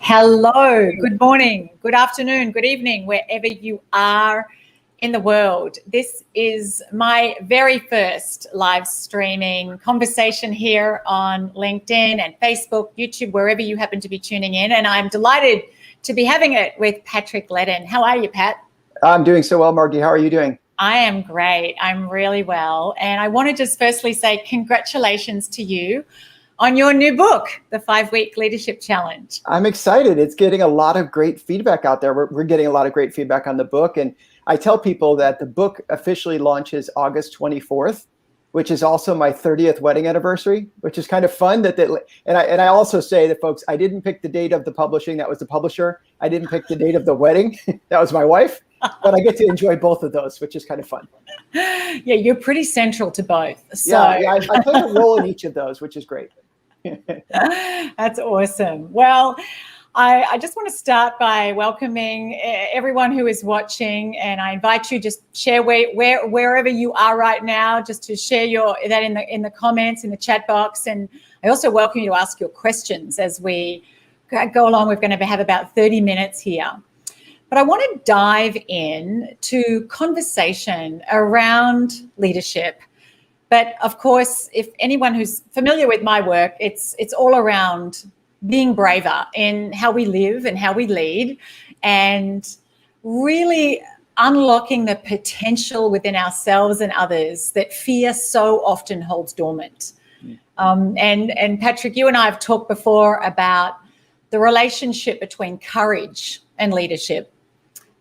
Hello, good morning, good afternoon, good evening, wherever you are in the world. This is my very first live streaming conversation here on LinkedIn and Facebook, YouTube, wherever you happen to be tuning in. And I'm delighted to be having it with Patrick Leddin. How are you, Pat? I'm doing so well, Margie. How are you doing? I am great. I'm really well. And I want to just firstly say congratulations to you on your new book, The 5-Week Leadership Challenge. I'm excited. It's getting a lot of great feedback out there. We're getting a lot of great feedback on the book. And I tell people that the book officially launches August 24th, which is also my 30th wedding anniversary, which is kind of fun. And I also say that, folks, I didn't pick the date of the publishing. That was the publisher. I didn't pick the date of the wedding. That was my wife. But I get to enjoy both of those, which is kind of fun. Yeah, you're pretty central to both. So. Yeah, I play a role in each of those, which is great. That's awesome. Well, I just want to start by welcoming everyone who is watching, and I invite you just share wherever you are right now, just to share that in the comments, in the chat box. And I also welcome you to ask your questions as we go along. We're going to have about 30 minutes here. But I want to dive in to conversation around leadership. But of course, if anyone who's familiar with my work, it's all around being braver in how we live and how we lead, and really unlocking the potential within ourselves and others that fear so often holds dormant. And Patrick, you and I have talked before about the relationship between courage and leadership.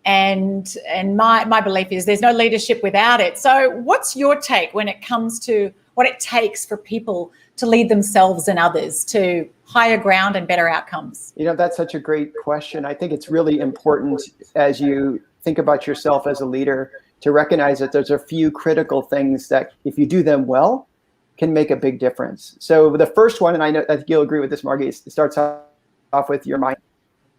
And my belief is there's no leadership without it. So what's your take when it comes to what it takes for people to lead themselves and others to higher ground and better outcomes? You know, that's such a great question. I think it's really important as you think about yourself as a leader to recognize that there's a few critical things that, if you do them well, can make a big difference. So the first one, and I think you'll agree with this, Margie, it starts off with your mind.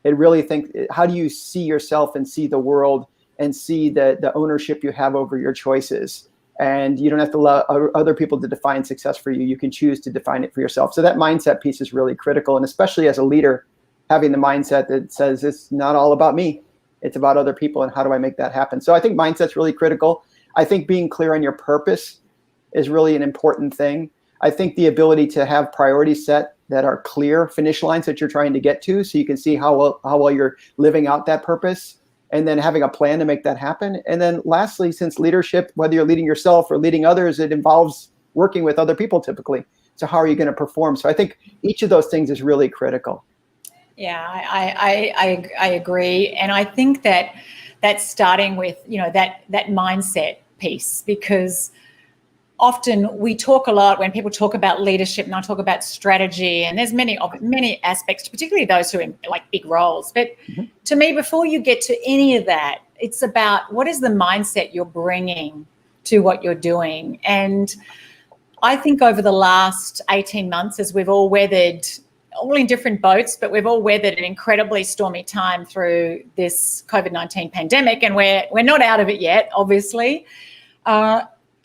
It really how do you see yourself and see the world and see the ownership you have over your choices? And you don't have to allow other people to define success for you. You can choose to define it for yourself. So that mindset piece is really critical. And especially as a leader, having the mindset that says it's not all about me, it's about other people, and how do I make that happen? So I think mindset's really critical. I think being clear on your purpose is really an important thing. I think the ability to have priorities set that are clear finish lines that you're trying to get to, so you can see how well you're living out that purpose, and then having a plan to make that happen. And then lastly, since leadership, whether you're leading yourself or leading others, it involves working with other people typically. So how are you going to perform? So I think each of those things is really critical. Yeah, I agree. And I think that's starting with, that mindset piece, because often we talk a lot when people talk about leadership, and I talk about strategy, and there's many aspects, particularly those who are in like big roles. But to me, before you get to any of that, it's about what is the mindset you're bringing to what you're doing. And I think over the last 18 months, as we've all weathered, all in different boats, but we've all weathered an incredibly stormy time through this COVID-19 pandemic, and we're not out of it yet, obviously.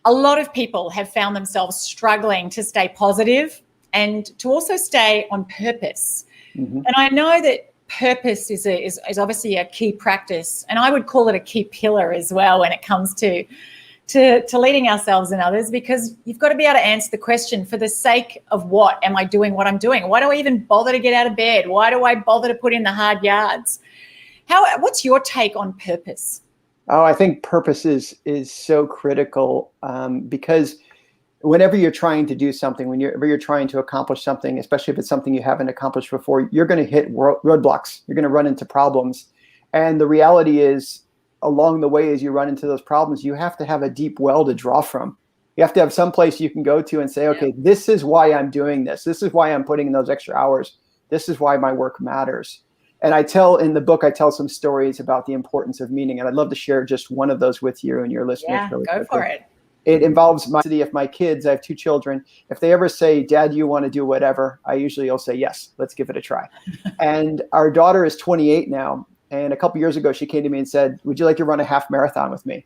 A lot of people have found themselves struggling to stay positive and to also stay on purpose. And I know that purpose is obviously a key practice, and I would call it a key pillar as well when it comes to leading ourselves and others, because you've got to be able to answer the question, for the sake of what am I doing what I'm doing? Why do I even bother to get out of bed? Why do I bother to put in the hard yards? What's your take on purpose? Oh, I think purpose is so critical, because whenever you're trying to do something, whenever you're trying to accomplish something, especially if it's something you haven't accomplished before, you're going to hit roadblocks. You're going to run into problems. And the reality is, along the way, as you run into those problems, you have to have a deep well to draw from. You have to have some place you can go to and say, okay, this is why I'm doing this. This is why I'm putting in those extra hours. This is why my work matters. And in the book, I tell some stories about the importance of meaning. And I'd love to share just one of those with you and your listeners. Yeah, really go quickly. for it. It involves if my kids, I have 2 children, if they ever say, Dad, you want to do whatever? I usually will say, yes, let's give it a try. And our daughter is 28 now. And a couple years ago, she came to me and said, would you like to run a half marathon with me?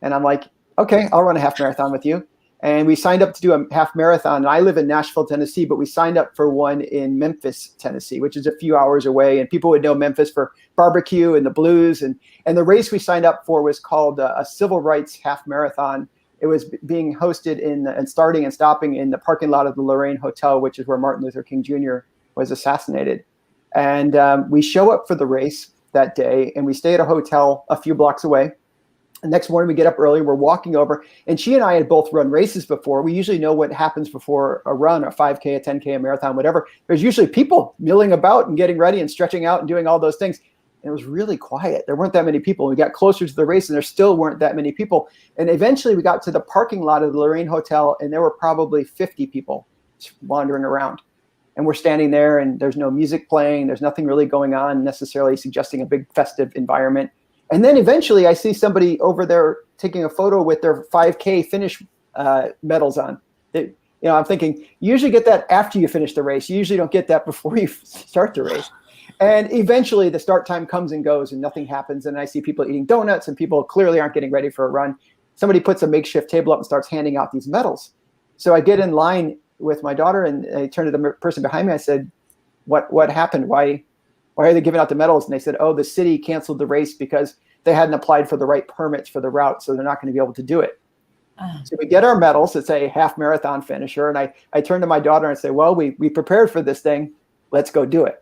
And I'm like, okay, I'll run a half marathon with you. And we signed up to do a half marathon. And I live in Nashville, Tennessee, but we signed up for one in Memphis, Tennessee, which is a few hours away. And people would know Memphis for barbecue and the blues. And the race we signed up for was called a Civil Rights Half Marathon. It was being hosted and starting and stopping in the parking lot of the Lorraine Hotel, which is where Martin Luther King Jr. was assassinated. And we show up for the race that day, and we stay at a hotel a few blocks away. The next morning we get up early, we're walking over, and she and I had both run races before. We usually know what happens before a run, a 5K, a 10K, a marathon, whatever. There's usually people milling about and getting ready and stretching out and doing all those things. And it was really quiet. There weren't that many people. We got closer to the race and there still weren't that many people. And eventually we got to the parking lot of the Lorraine Hotel, and there were probably 50 people wandering around. And we're standing there, and there's no music playing. There's nothing really going on necessarily suggesting a big festive environment. And then eventually I see somebody over there taking a photo with their 5K finish medals on. I'm thinking, you usually get that after you finish the race. You usually don't get that before you start the race. And eventually the start time comes and goes and nothing happens. And I see people eating donuts and people clearly aren't getting ready for a run. Somebody puts a makeshift table up and starts handing out these medals. So I get in line with my daughter and I turn to the person behind me. I said, what happened? Why are they giving out the medals? And they said, oh, the city canceled the race because they hadn't applied for the right permits for the route, so they're not going to be able to do it. So we get our medals. It's a half marathon finisher. And I turn to my daughter and say, well, we prepared for this thing. Let's go do it.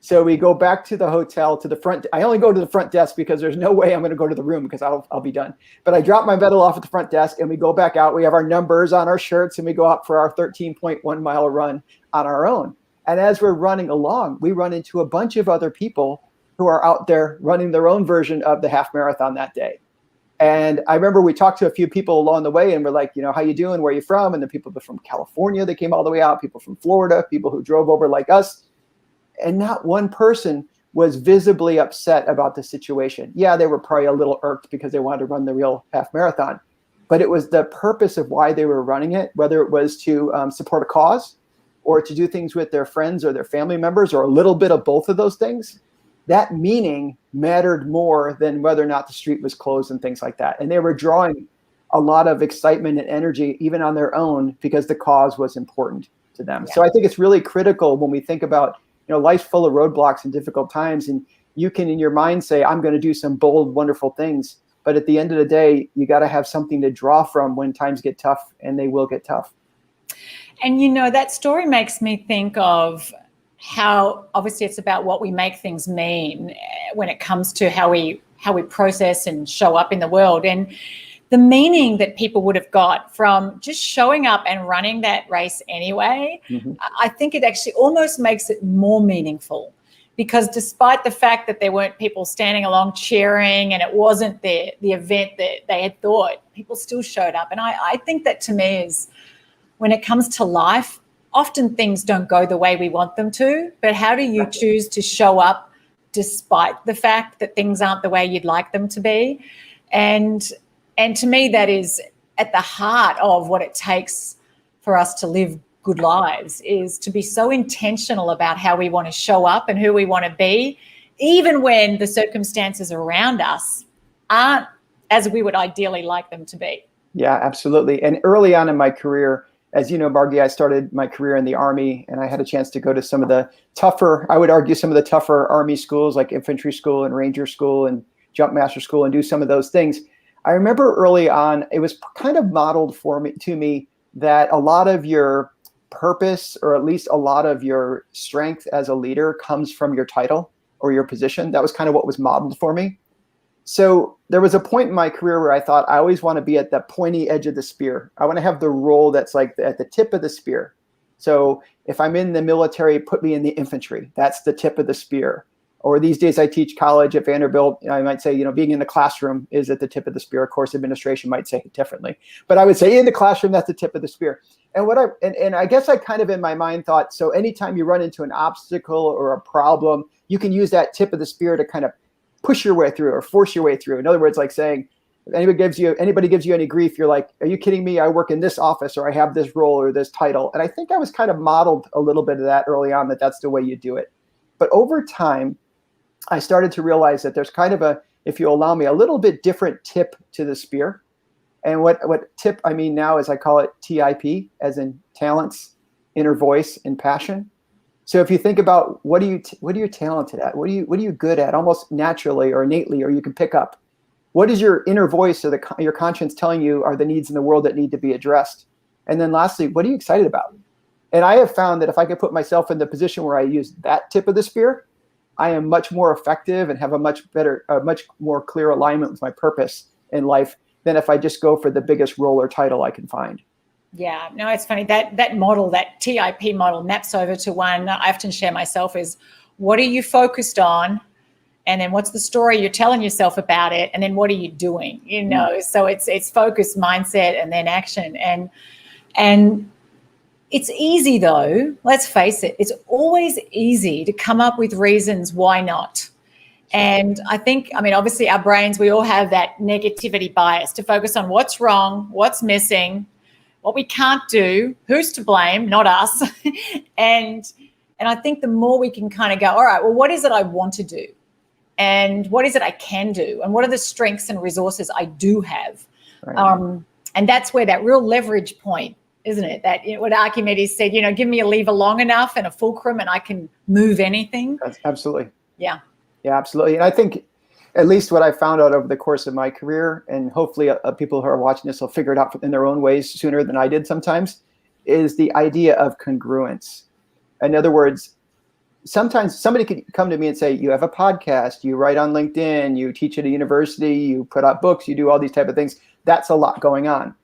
So we go back to the hotel, to the front. I only go to the front desk because there's no way I'm going to go to the room because I'll be done. But I drop my medal off at the front desk and we go back out. We have our numbers on our shirts and we go out for our 13.1 mile run on our own. And as we're running along, we run into a bunch of other people who are out there running their own version of the half marathon that day. And I remember we talked to a few people along the way and we're like, how you doing? Where are you from? And the people from California, they came all the way out, people from Florida, people who drove over like us. And not one person was visibly upset about the situation. Yeah, they were probably a little irked because they wanted to run the real half marathon, but it was the purpose of why they were running it, whether it was to support a cause or to do things with their friends or their family members or a little bit of both of those things. That meaning mattered more than whether or not the street was closed and things like that. And they were drawing a lot of excitement and energy even on their own because the cause was important to them. Yeah. So I think it's really critical when we think about, life's full of roadblocks and difficult times, and you can in your mind say, I'm going to do some bold, wonderful things. But at the end of the day, you got to have something to draw from when times get tough, and they will get tough. And, that story makes me think of how obviously it's about what we make things mean when it comes to how we process and show up in the world. And the meaning that people would have got from just showing up and running that race anyway, I think it actually almost makes it more meaningful, because despite the fact that there weren't people standing along cheering and it wasn't the event that they had thought, people still showed up. And I think that to me is, when it comes to life, often things don't go the way we want them to, but how do you choose to show up despite the fact that things aren't the way you'd like them to be? And to me, that is at the heart of what it takes for us to live good lives, is to be so intentional about how we want to show up and who we want to be, even when the circumstances around us aren't as we would ideally like them to be. Yeah, absolutely. And early on in my career, as you know, Margie, I started my career in the Army, and I had a chance to go to some of the tougher, I would argue some of the tougher Army schools like infantry school and Ranger school and jump master school, and do some of those things. I remember early on, it was kind of modeled to me that a lot of your purpose, or at least a lot of your strength as a leader, comes from your title or your position. That was kind of what was modeled for me. So there was a point in my career where I thought, I always want to be at the pointy edge of the spear. I want to have the role that's like at the tip of the spear. So if I'm in the military, put me in the infantry. That's the tip of the spear. Or these days I teach college at Vanderbilt. I might say, being in the classroom is at the tip of the spear. Of course, administration might say it differently. But I would say in the classroom, that's the tip of the spear. And I guess I kind of in my mind thought, so anytime you run into an obstacle or a problem, you can use that tip of the spear to kind of push your way through or force your way through. In other words, like saying, if anybody gives you any grief, you're like, are you kidding me? I work in this office, or I have this role or this title. And I think I was kind of modeled a little bit of that early on, that's the way you do it. But over time, I started to realize that there's kind of if you allow me, a little bit different tip to the spear. And what tip I mean now is I call it TIP, as in talents, inner voice, and passion. So if you think about what are you talented at? What are you good at, almost naturally or innately, or you can pick up? What is your inner voice or your conscience telling you are the needs in the world that need to be addressed? And then lastly, what are you excited about? And I have found that if I can put myself in the position where I use that tip of the spear, I am much more effective and have a much more clear alignment with my purpose in life than if I just go for the biggest role or title I can find. Yeah, no, it's funny that model, that TIP model, maps over to one I often share myself is, what are you focused on? And then what's the story you're telling yourself about it? And then what are you doing? You know, so it's focus, mindset, and then action. And it's easy though, let's face it, it's always easy to come up with reasons why not. And I think, I mean, obviously our brains, we all have that negativity bias to focus on what's wrong, what's missing, what we can't do, who's to blame, not us. and I think the more we can kind of go, all right, well, what is it I want to do? And what is it I can do? And what are the strengths and resources I do have? Right. And that's where that real leverage point, isn't it? That, you know, what Archimedes said, you know, give me a lever long enough and a fulcrum and I can move anything. That's absolutely. Yeah. Yeah, absolutely. And I think at least what I found out over the course of my career, and hopefully people who are watching this will figure it out in their own ways sooner than I did sometimes, is the idea of congruence. In other words, sometimes somebody could come to me and say, you have a podcast, you write on LinkedIn, you teach at a university, you put out books, you do all these type of things. That's a lot going on.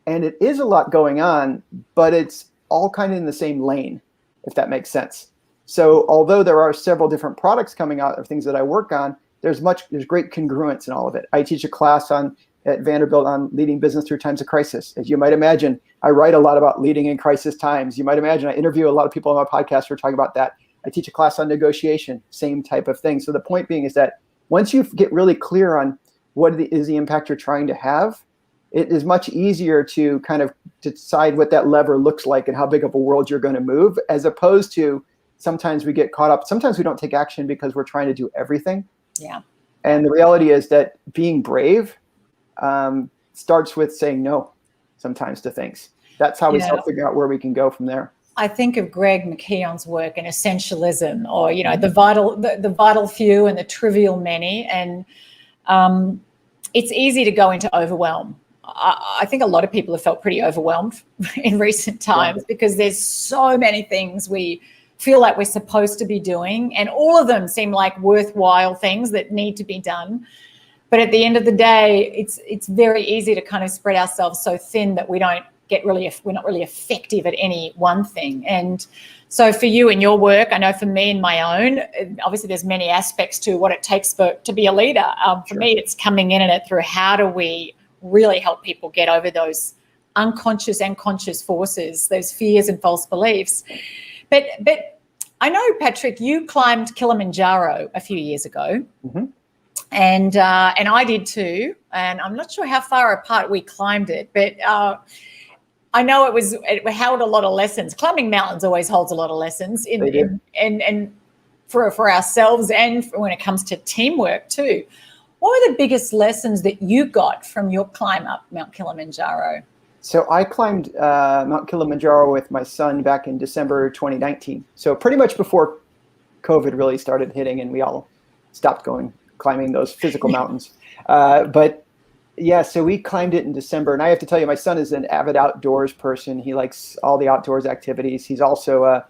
And it is a lot going on, but it's all kind of in the same lane, if that makes sense. So although there are several different products coming out of things that I work on, there's great congruence in all of it. I teach a class at Vanderbilt on leading business through times of crisis. As you might imagine, I write a lot about leading in crisis times. You might imagine I interview a lot of people on my podcast who are talking about that. I teach a class on negotiation, same type of thing. So the point being is that once you get really clear on what is the impact you're trying to have, it is much easier to kind of decide what that lever looks like and how big of a world you're going to move, as opposed to sometimes we get caught up. Sometimes we don't take action because we're trying to do everything. Yeah. And the reality is that being brave starts with saying no sometimes to things. That's how we start figuring out where we can go from there. I think of Greg McKeown's work in essentialism, or, you know, the vital few and the trivial many. And it's easy to go into overwhelm. I think a lot of people have felt pretty overwhelmed in recent times because there's so many things we feel like we're supposed to be doing, and all of them seem like worthwhile things that need to be done. But at the end of the day, it's very easy to kind of spread ourselves so thin that we're not really effective at any one thing. And so for you in your work, I know for me in my own, obviously there's many aspects to what it takes to be a leader. For me, it's coming in it through how do we really help people get over those unconscious and conscious forces, those fears and false beliefs. But I know, Patrick, you climbed Kilimanjaro a few years ago. Mm-hmm. And I did too. And I'm not sure how far apart we climbed it, but I know it held a lot of lessons. Climbing mountains always holds a lot of lessons and for ourselves and when it comes to teamwork too. What were the biggest lessons that you got from your climb up Mount Kilimanjaro? So I climbed Mount Kilimanjaro with my son back in December 2019. So pretty much before COVID really started hitting and we all stopped climbing those physical mountains. But yeah, so we climbed it in December. And I have to tell you, my son is an avid outdoors person. He likes all the outdoors activities. He's also a,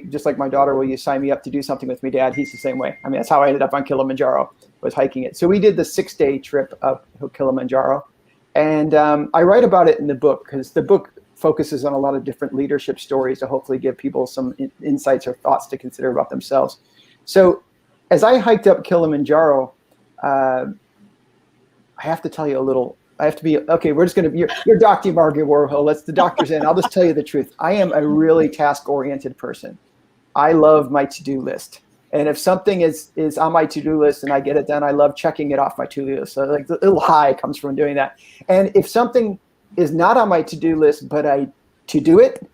just like my daughter, will you sign me up to do something with me, Dad? He's the same way. I mean, that's how I ended up on Kilimanjaro, was hiking it. So we did the 6-day trip up Kilimanjaro. And I write about it in the book because the book focuses on a lot of different leadership stories to hopefully give people some insights or thoughts to consider about themselves. So as I hiked up Kilimanjaro, I have to tell you we're just going to, you're Dr. Margie Warrell. Let's the doctor's in. I'll just tell you the truth. I am a really task-oriented person. I love my to-do list. And if something is on my to-do list and I get it done, I love checking it off my to-do list. So like the little high comes from doing that. And if something is not on my to-do list, but to do it,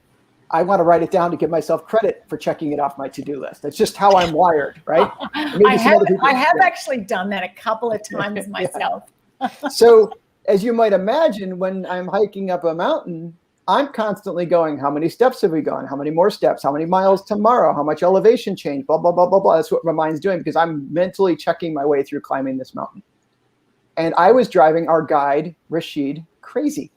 I want to write it down to give myself credit for checking it off my to-do list. That's just how I'm wired, right? I have actually done that a couple of times myself. So as you might imagine, when I'm hiking up a mountain, I'm constantly going, how many steps have we gone? How many more steps? How many miles tomorrow? How much elevation change? Blah, blah, blah, blah, blah. That's what my mind's doing because I'm mentally checking my way through climbing this mountain. And I was driving our guide, Rashid, crazy.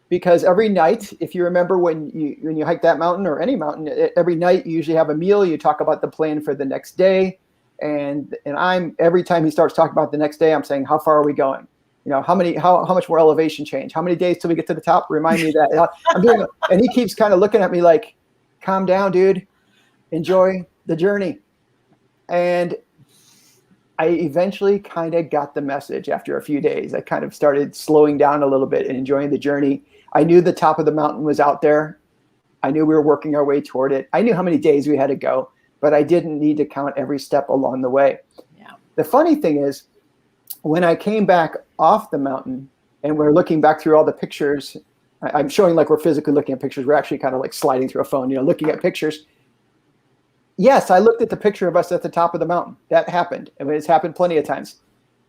Because every night, if you remember when you hike that mountain or any mountain, every night you usually have a meal. You talk about the plan for the next day. And I'm every time he starts talking about the next day, I'm saying, how far are we going? You know, how much more elevation change? How many days till we get to the top? Remind me that. I'm doing, and he keeps kind of looking at me like, calm down, dude. Enjoy the journey. And I eventually kind of got the message after a few days. I kind of started slowing down a little bit and enjoying the journey. I knew the top of the mountain was out there. I knew we were working our way toward it. I knew how many days we had to go, but I didn't need to count every step along the way. Yeah. The funny thing is, when I came back off the mountain and we're looking back through all the pictures, I'm showing like we're physically looking at pictures. We're actually kind of like sliding through a phone, you know, looking at pictures. Yes, I looked at the picture of us at the top of the mountain. That happened. I mean, it's happened plenty of times.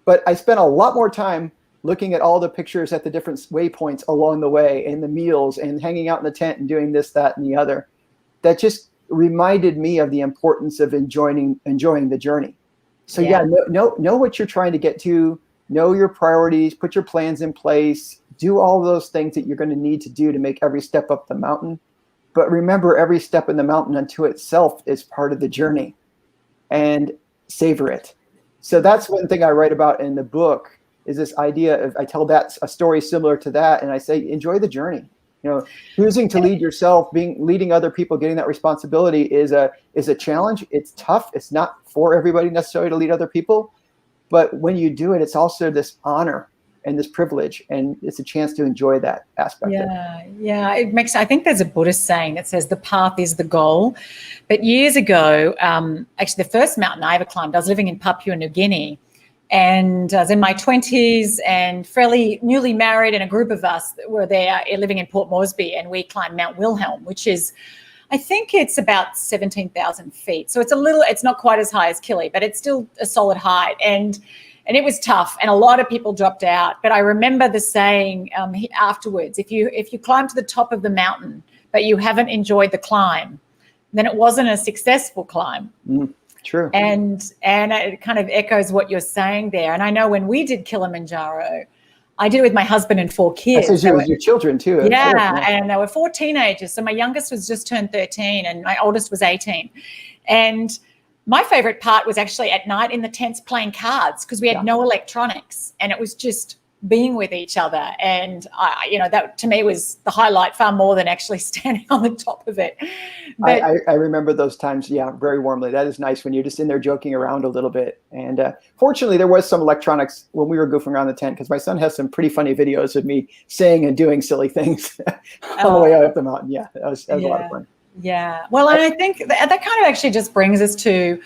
But I spent a lot more time looking at all the pictures at the different waypoints along the way and the meals and hanging out in the tent and doing this, that, and the other. That just reminded me of the importance of enjoying the journey. So know what you're trying to get to, know your priorities, put your plans in place, do all those things that you're going to need to do to make every step up the mountain. But remember, every step in the mountain unto itself is part of the journey, and savor it. So that's one thing I write about in the book is this idea of, I tell that a story similar to that. And I say, enjoy the journey. You know, choosing to lead yourself, leading other people, getting that responsibility is a challenge. It's tough. It's not for everybody necessarily to lead other people. But when you do it, it's also this honor and this privilege, and it's a chance to enjoy that aspect. Yeah. It makes, I think there's a Buddhist saying that says the path is the goal. But years ago, actually the first mountain I ever climbed, I was living in Papua New Guinea, and I was in my 20s and fairly newly married, and a group of us were there living in Port Moresby, and we climbed Mount Wilhelm, which is, I think it's about 17,000 feet. So it's not quite as high as Kili, but it's still a solid height. And it was tough, and a lot of people dropped out. But I remember the saying afterwards, if you climb to the top of the mountain, but you haven't enjoyed the climb, then it wasn't a successful climb. True. And it kind of echoes what you're saying there. And I know when we did Kilimanjaro, I did it with my husband and 4 kids. That's with your children too. Yeah, and there were 4 teenagers. So my youngest was just turned 13 and my oldest was 18. And my favorite part was actually at night in the tents playing cards, because we had no electronics, and it was just being with each other. And that to me was the highlight, far more than actually standing on the top of it. But I remember those times, very warmly. That is nice when you're just in there joking around a little bit. And fortunately, there was some electronics when we were goofing around the tent, because my son has some pretty funny videos of me saying and doing silly things on the way up the mountain. Yeah, that was a lot of fun. Yeah. Well, and I think that kind of actually just brings us to,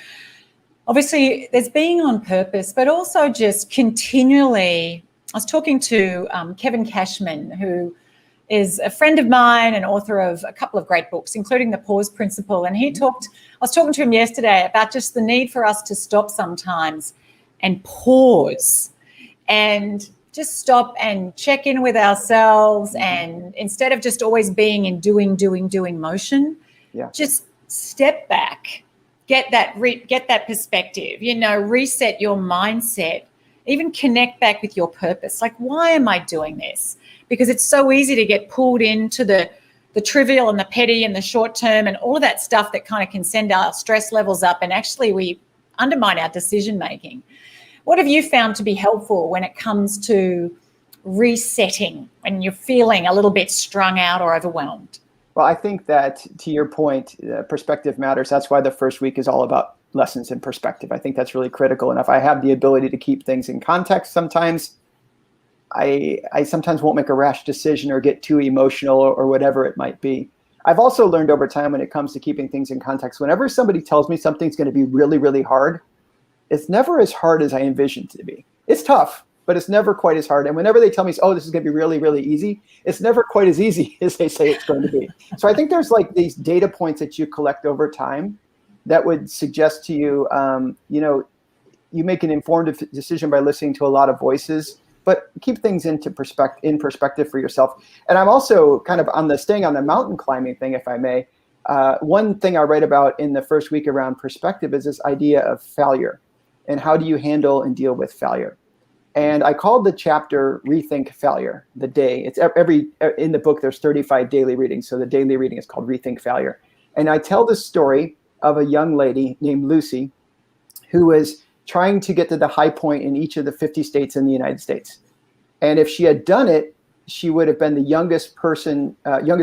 obviously, there's being on purpose, but also just continually. I was talking to Kevin Cashman, who is a friend of mine and author of a couple of great books, including The Pause Principle. And I was talking to him yesterday about just the need for us to stop sometimes and pause and just stop and check in with ourselves. And instead of just always being in doing motion, just step back, get that perspective, reset your mindset, even connect back with your purpose. Like, why am I doing this? Because it's so easy to get pulled into the trivial and the petty and the short term and all of that stuff that kind of can send our stress levels up, and actually we undermine our decision making. What have you found to be helpful when it comes to resetting when you're feeling a little bit strung out or overwhelmed? Well, I think that, to your point, perspective matters. That's why the first week is all about lessons in perspective. I think that's really critical. And if I have the ability to keep things in context, sometimes I sometimes won't make a rash decision or get too emotional or whatever it might be. I've also learned over time, when it comes to keeping things in context, whenever somebody tells me something's going to be really, really hard, it's never as hard as I envisioned it to be. It's tough, but it's never quite as hard. And whenever they tell me, oh, this is going to be really, really easy, it's never quite as easy as they say it's going to be. So I think there's like these data points that you collect over time that would suggest to you, you make an informed decision by listening to a lot of voices. but keep things in perspective for yourself. And I'm also kind of staying on the mountain climbing thing, if I may. One thing I write about in the first week around perspective is this idea of failure, and how do you handle and deal with failure. And I called the chapter Rethink Failure, the day. It's in the book, there's 35 daily readings. So the daily reading is called Rethink Failure. And I tell the story of a young lady named Lucy, who was trying to get to the high point in each of the 50 states in the United States. And if she had done it, she would have been the youngest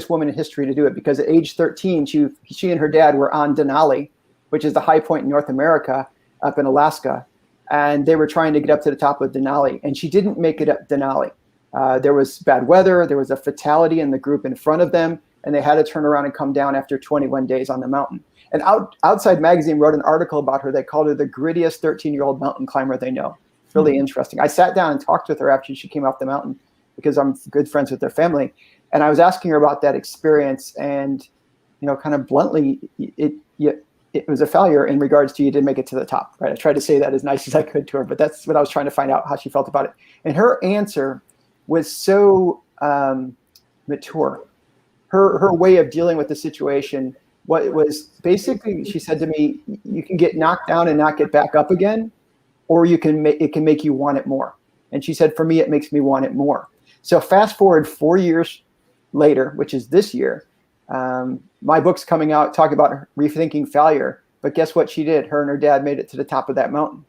woman in history to do it, because at age 13, she and her dad were on Denali, which is the high point in North America, up in Alaska. And they were trying to get up to the top of Denali, and she didn't make it up Denali. There was bad weather, there was a fatality in the group in front of them, and they had to turn around and come down after 21 days on the mountain. And Outside Magazine wrote an article about her. They called her the grittiest 13-year-old mountain climber they know. It's really interesting. I sat down and talked with her after she came off the mountain, because I'm good friends with their family. And I was asking her about that experience, and, kind of bluntly, it was a failure in regards to you didn't make it to the top, right? I tried to say that as nice as I could to her, but that's what I was trying to find out, how she felt about it. And her answer was so mature. Her way of dealing with the situation, what it was basically, she said to me, you can get knocked down and not get back up again, or it can make you want it more. And she said, for me, it makes me want it more. So fast forward 4 years later, which is this year, my book's coming out talking about rethinking failure. But guess what she did? Her and her dad made it to the top of that mountain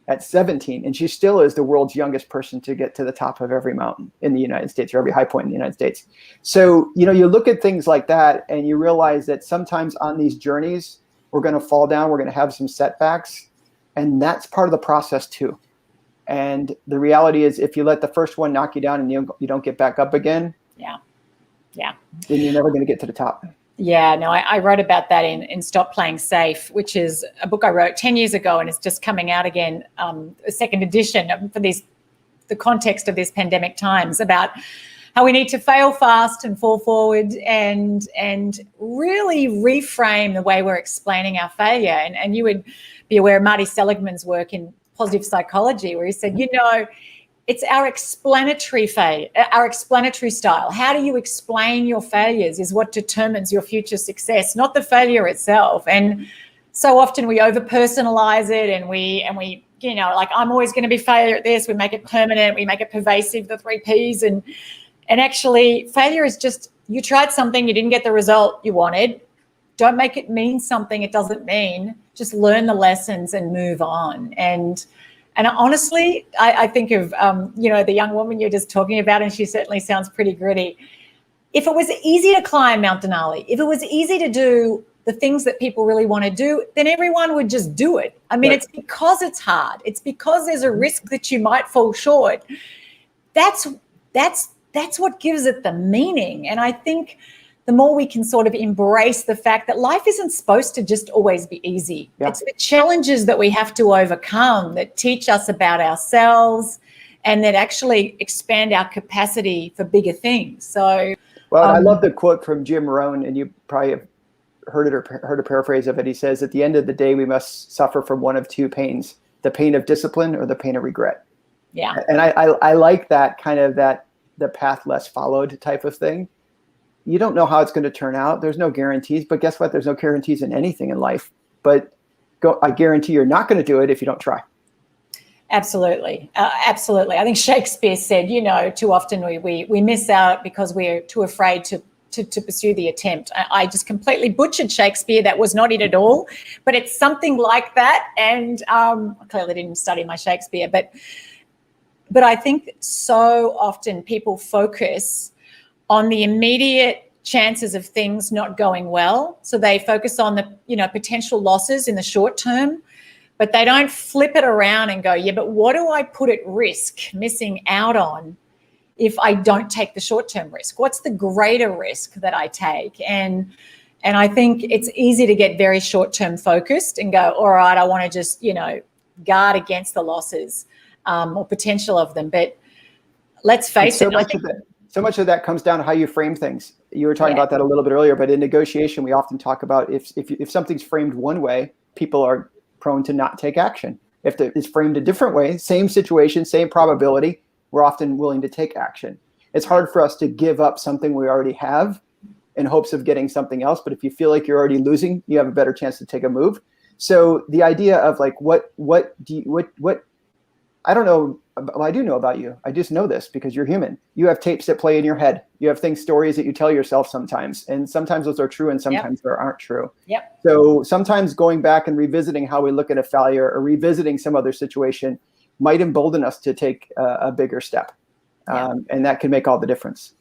at 17. And she still is the world's youngest person to get to the top of every mountain in the United States, or every high point in the United States. So, you look at things like that and you realize that sometimes on these journeys, we're going to fall down, we're going to have some setbacks. And that's part of the process too. And the reality is, if you let the first one knock you down and you don't get back up again, then you're never going to get to the top. Yeah, no, I wrote about that in Stop Playing Safe, which is a book I wrote 10 years ago, and it's just coming out again, a second edition for the context of this pandemic times, about how we need to fail fast and fall forward and really reframe the way we're explaining our failure. And you would be aware of Marty Seligman's work in positive psychology, where he said, it's our explanatory style. How do you explain your failures is what determines your future success, not the failure itself. And so often we over-personalize it, and we like, I'm always going to be failure at this. We make it permanent. We make it pervasive, the 3 Ps. And actually, failure is just, you tried something, you didn't get the result you wanted. Don't make it mean something it doesn't mean. Just learn the lessons and move on. And honestly, I think of, the young woman you're just talking about, and she certainly sounds pretty gritty. If it was easy to climb Mount Denali, if it was easy to do the things that people really want to do, then everyone would just do it. I mean, It's because it's hard. It's because there's a risk that you might fall short. That's what gives it the meaning. And I think the more we can sort of embrace the fact that life isn't supposed to just always be easy. Yeah. It's the challenges that we have to overcome that teach us about ourselves and that actually expand our capacity for bigger things. So, well, I love the quote from Jim Rohn, and you probably have heard a paraphrase of it. He says, at the end of the day, we must suffer from one of 2 pains, the pain of discipline or the pain of regret. Yeah. And I like that kind of the path less followed type of thing. You don't know how it's going to turn out. There's no guarantees, but guess what? There's no guarantees in anything in life. But I guarantee you're not going to do it if you don't try. Absolutely. Absolutely. I think Shakespeare said, too often we miss out because we're too afraid to pursue the attempt. I just completely butchered Shakespeare. That was not it at all, but it's something like that. And I clearly didn't study my Shakespeare, but I think so often people focus on the immediate chances of things not going well. So they focus on the, potential losses in the short term, but they don't flip it around and go, yeah, but what do I put at risk missing out on if I don't take the short-term risk? What's the greater risk that I take? And I think it's easy to get very short-term focused and go, all right, I want to just, guard against the losses or potential of them. But let's face it. So much of that comes down to how you frame things. You were talking about that a little bit earlier, but in negotiation, we often talk about if something's framed one way, people are prone to not take action. If it's framed a different way, same situation, same probability, we're often willing to take action. It's hard for us to give up something we already have in hopes of getting something else. But if you feel like you're already losing, you have a better chance to take a move. So the idea of like, what I don't know, well, I do know about you. I just know this because you're human. You have tapes that play in your head. You have stories that you tell yourself sometimes. And sometimes those are true and sometimes they aren't true. Yep. So sometimes going back and revisiting how we look at a failure or revisiting some other situation might embolden us to take a bigger step. And that can make all the difference.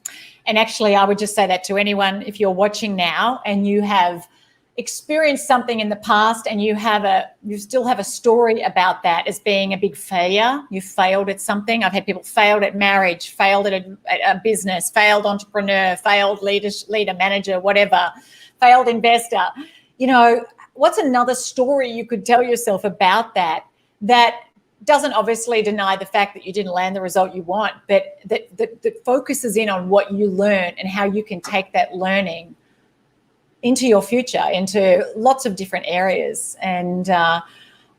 And actually, I would just say that to anyone, if you're watching now and you have experienced something in the past and you still have a story about that as being a big failure, you failed at something. I've had people failed at marriage, failed at a business, failed entrepreneur, failed leader, manager, whatever, failed investor. What's another story you could tell yourself about that doesn't obviously deny the fact that you didn't land the result you want, but that focuses in on what you learn and how you can take that learning into your future, into lots of different areas. And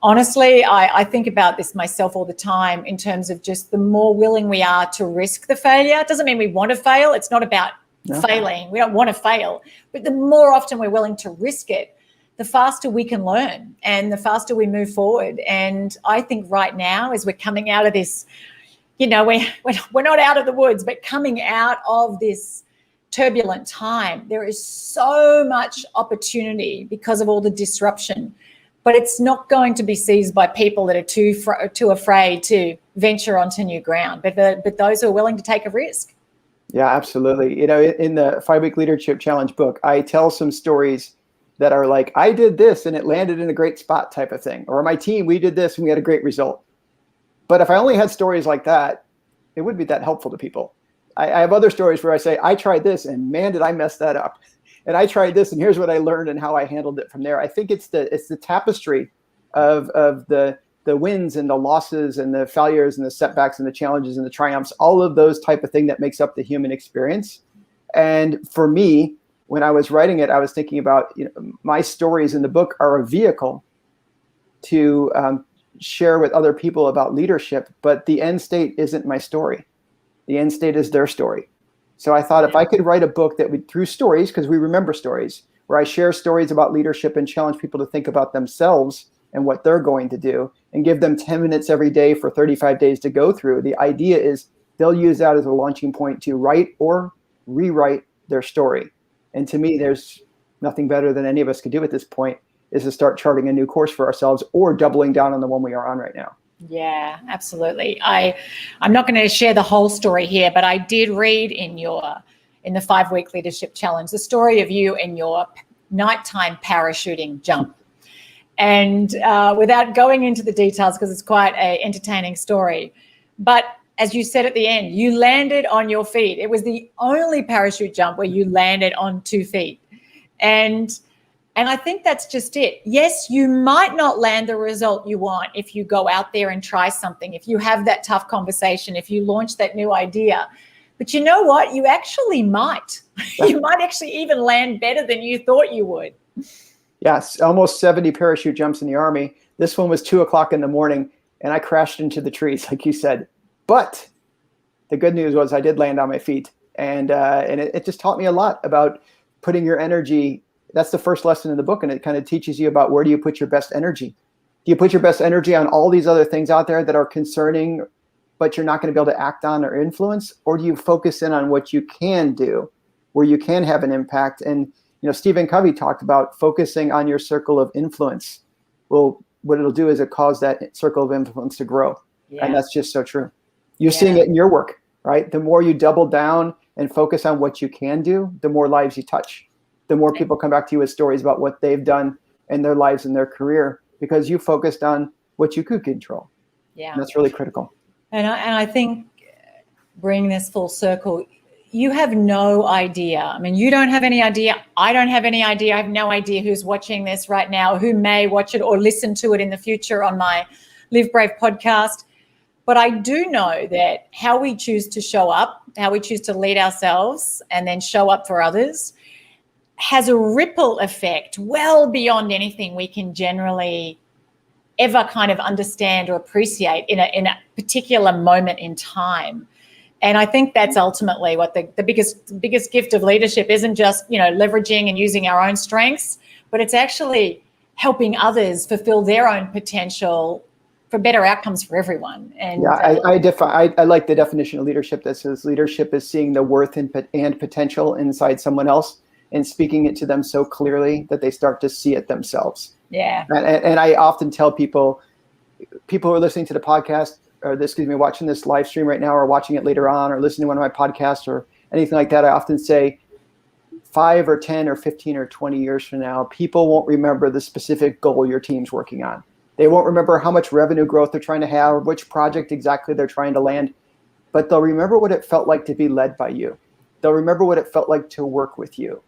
honestly, I think about this myself all the time in terms of just the more willing we are to risk the failure. It doesn't mean we want to fail. It's not about failing. We don't want to fail. But the more often we're willing to risk it, the faster we can learn and the faster we move forward. And I think right now, as we're coming out of this, we're not out of the woods, but coming out of this turbulent time, there is so much opportunity because of all the disruption, but it's not going to be seized by people that are too afraid to venture onto new ground, but those who are willing to take a risk. Yeah, absolutely. In the 5-Week Leadership Challenge book, I tell some stories that are like, I did this and it landed in a great spot type of thing, or my team, we did this and we had a great result. But if I only had stories like that, it wouldn't be that helpful to people. I have other stories where I say, I tried this and man, did I mess that up. And I tried this and here's what I learned and how I handled it from there. I think it's the tapestry of the wins and the losses and the failures and the setbacks and the challenges and the triumphs, all of those type of thing that makes up the human experience. And for me, when I was writing it, I was thinking about, my stories in the book are a vehicle to share with other people about leadership, but the end state isn't my story. The end state is their story. So I thought if I could write a book that would, through stories, because we remember stories, where I share stories about leadership and challenge people to think about themselves and what they're going to do and give them 10 minutes every day for 35 days to go through. The idea is they'll use that as a launching point to write or rewrite their story. And to me, there's nothing better than any of us could do at this point is to start charting a new course for ourselves or doubling down on the one we are on right now. Yeah, absolutely. I'm not going to share the whole story here, but I did read in the 5-Week Leadership Challenge the story of you and your nighttime parachuting jump. And without going into the details, because it's quite an entertaining story, but as you said at the end, you landed on your feet. It was the only parachute jump where you landed on 2 feet. And I think that's just it. Yes, you might not land the result you want if you go out there and try something, if you have that tough conversation, if you launch that new idea. But you know what? You actually might. You might actually even land better than you thought you would. Yes, almost 70 parachute jumps in the Army. This one was 2:00 in the morning, and I crashed into the trees, like you said. But the good news was I did land on my feet, and it just taught me a lot about putting your energy. That's the first lesson in the book, and it kind of teaches you about where do you put your best energy. Do you put your best energy on all these other things out there that are concerning, but you're not going to be able to act on or influence, or do you focus in on what you can do, where you can have an impact? And Stephen Covey talked about focusing on your circle of influence. Well, what it'll do is it cause that circle of influence to grow, and that's just so true. You're seeing it in your work, right? The more you double down and focus on what you can do, the more lives you touch. The more people come back to you with stories about what they've done in their lives and their career, because you focused on what you could control. Yeah, and that's really critical. And I think bringing this full circle, you have no idea. I mean, you don't have any idea. I don't have any idea. I have no idea who's watching this right now, who may watch it or listen to it in the future on my Live Brave podcast. But I do know that how we choose to show up, how we choose to lead ourselves and then show up for others has a ripple effect well beyond anything we can generally ever kind of understand or appreciate in a particular moment in time. And I think that's ultimately what the biggest gift of leadership isn't just, leveraging and using our own strengths, but it's actually helping others fulfill their own potential for better outcomes for everyone. And I like the definition of leadership that says leadership is seeing the worth and potential inside someone else and speaking it to them so clearly that they start to see it themselves. Yeah. And I often tell people who are listening to the podcast or watching this live stream right now or watching it later on or listening to one of my podcasts or anything like that, I often say 5 or 10 or 15 or 20 years from now, people won't remember the specific goal your team's working on. They won't remember how much revenue growth they're trying to have or which project exactly they're trying to land, but they'll remember what it felt like to be led by you. They'll remember what it felt like to work with you.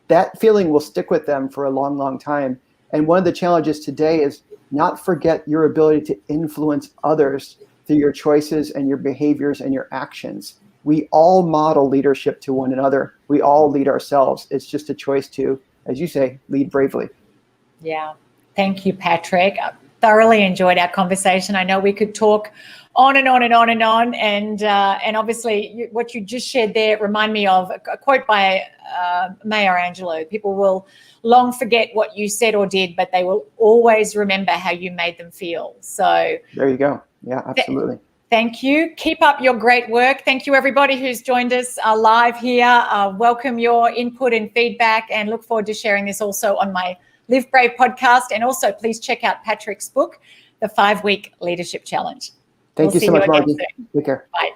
That feeling will stick with them for a long, long time. And one of the challenges today is not forget your ability to influence others through your choices and your behaviors and your actions. We all model leadership to one another. We all lead ourselves. It's just a choice to, as you say, lead bravely. Yeah. Thank you, Patrick. I thoroughly enjoyed our conversation. I know we could talk on and on and on and on. And obviously what you just shared there remind me of a quote by Maya Angelou. People will long forget what you said or did, but they will always remember how you made them feel. So there you go. Yeah, absolutely. Thank you. Keep up your great work. Thank you, everybody who's joined us live here. Welcome your input and feedback and look forward to sharing this also on my Live Brave podcast. And also please check out Patrick's book, The 5-Week Leadership Challenge. Thank you so much, Margie. Take care. Bye.